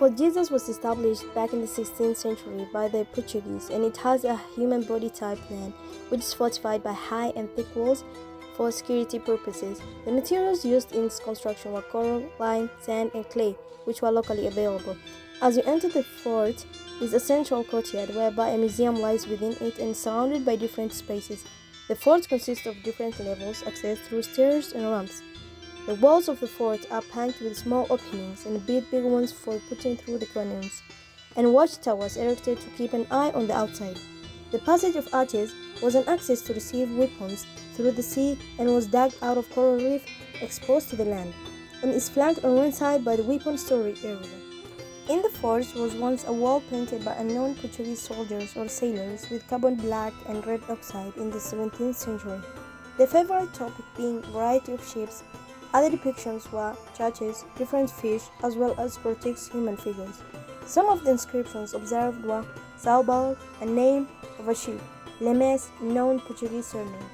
Fort Jesus was established back in the 16th century by the Portuguese, and it has a human body type plan, which is fortified by high and thick walls for security purposes. The materials used in its construction were coral, lime, sand, and clay, which were locally available. As you enter the fort is a central courtyard whereby a museum lies within it and surrounded by different spaces. The fort consists of different levels accessed through stairs and ramps. The walls of the fort are packed with small openings and a bit bigger ones for putting through the cannons, and watchtowers erected to keep an eye on the outside. The passage of arches was an access to receive weapons through the sea and was dug out of coral reef exposed to the land, and is flanked on one side by the weapon storage area. In the fort was once a wall painted by unknown Portuguese soldiers or sailors with carbon black and red oxide in the 17th century. Their favorite topic being a variety of shapes. Other depictions were churches, different fish, as well as grotesque human figures. Some of the inscriptions observed were Saubal, a name of a ship, Lemes, a known Portuguese surname.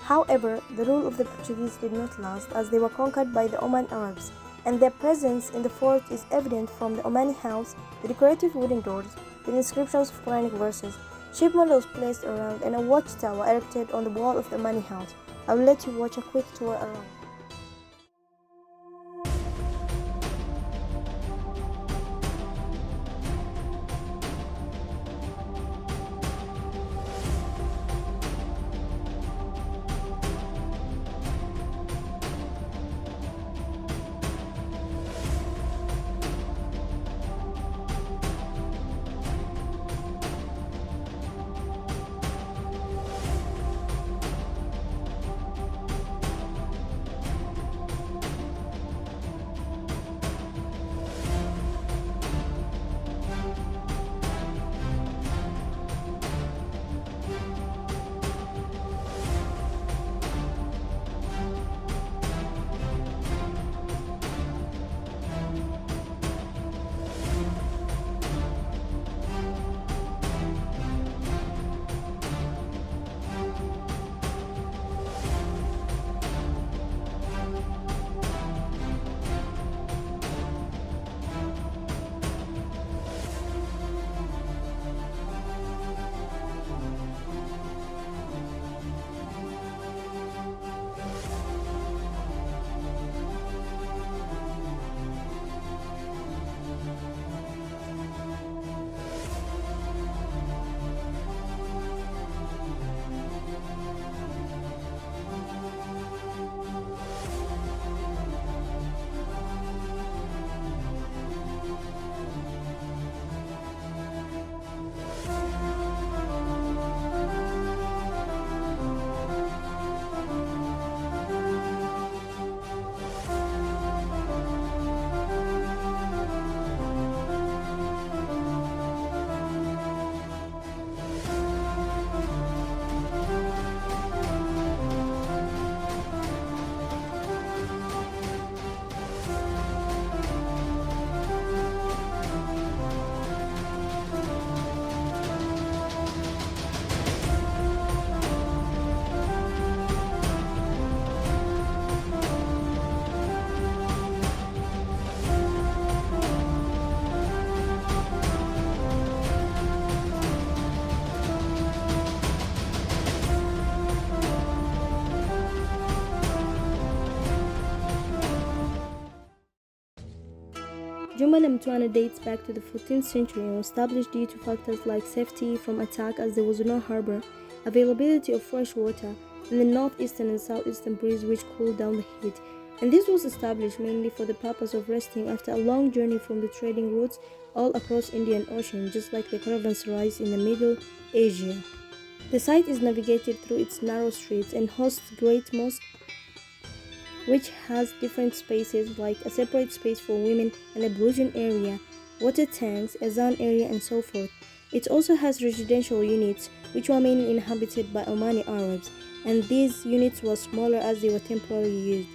However, the rule of the Portuguese did not last as they were conquered by the Oman Arabs, and their presence in the fort is evident from the Omani house, the decorative wooden doors with inscriptions of Quranic verses, ship models placed around, and a watchtower erected on the wall of the Omani house. I will let you watch a quick tour around. Jumba and Mtwana dates back to the 14th century and was established due to factors like safety from attack as there was no harbor, availability of fresh water, and the northeastern and southeastern breeze which cooled down the heat. And this was established mainly for the purpose of resting after a long journey from the trading routes all across Indian Ocean, just like the caravanserais in the Middle Asia. The site is navigated through its narrow streets and hosts Great Mosque, which has different spaces like a separate space for women and a ablution area, water tanks, azan area, and so forth. It also has residential units, which were mainly inhabited by Omani Arabs, and these units were smaller as they were temporarily used.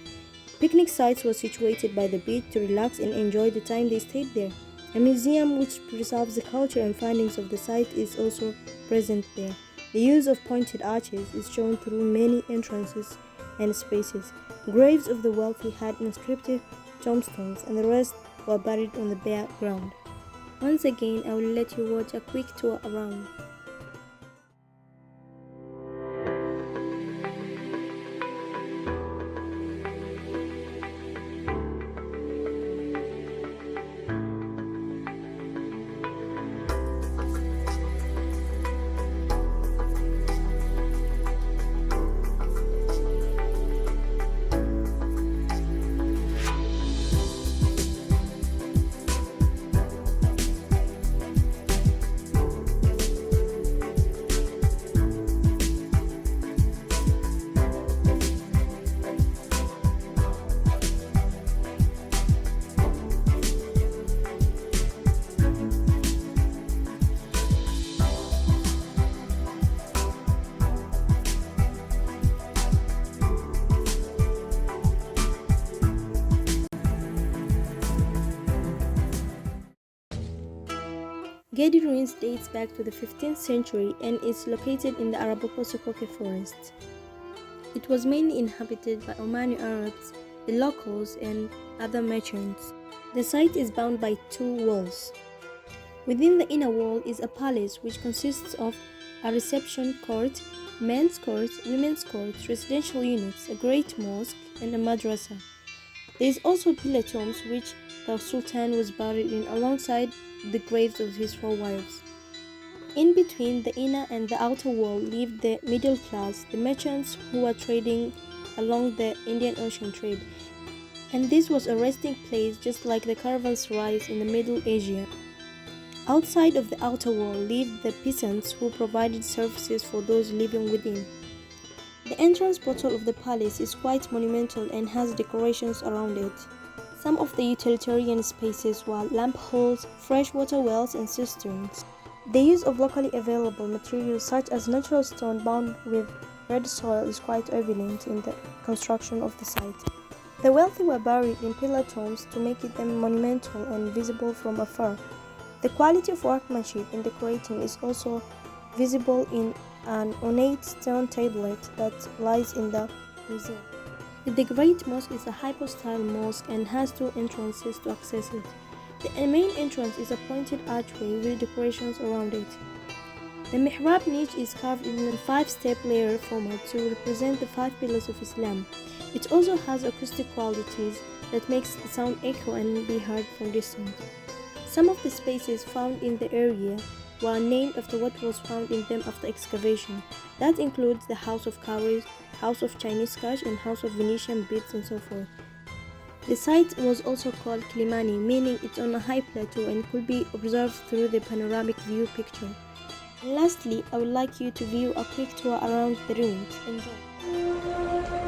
Picnic sites were situated by the beach to relax and enjoy the time they stayed there. A museum which preserves the culture and findings of the site is also present there. The use of pointed arches is shown through many entrances and spaces. Graves of the wealthy had inscripted tombstones, and the rest were buried on the bare ground. Once again, I will let you watch a quick tour around. Gedi ruins dates back to the 15th century and is located in the Arabuko-Sokoke forest. It was mainly inhabited by Omani Arabs, the locals, and other merchants. The site is bound by two walls. Within the inner wall is a palace which consists of a reception court, men's court, women's court, residential units, a great mosque, and a madrasa. There is also pillar tombs which the Sultan was buried in alongside the graves of his four wives. In between the inner and the outer wall lived the middle class, the merchants who were trading along the Indian Ocean trade, and this was a resting place just like the caravanserais in the Middle Asia. Outside of the outer wall lived the peasants who provided services for those living within. The entrance portal of the palace is quite monumental and has decorations around it. Some of the utilitarian spaces were lamp holes, freshwater wells, and cisterns. The use of locally available materials such as natural stone bound with red soil is quite evident in the construction of the site. The wealthy were buried in pillar tombs to make them monumental and visible from afar. The quality of workmanship in decorating is also visible in an ornate stone tablet that lies in the museum. The Great Mosque is a hypostyle mosque and has two entrances to access it. The main entrance is a pointed archway with decorations around it. The mihrab niche is carved in a 5-step layer format to represent the 5 pillars of Islam. It also has acoustic qualities that makes the sound echo and be heard from distance. Some of the spaces found in the area were named after what was found in them after excavation. That includes the House of Cowries, House of Chinese Cash, and House of Venetian Beads, and so forth. The site was also called Kilimani, meaning it's on a high plateau and could be observed through the panoramic view picture. And lastly, I would like you to view a quick tour around the ruins. Enjoy!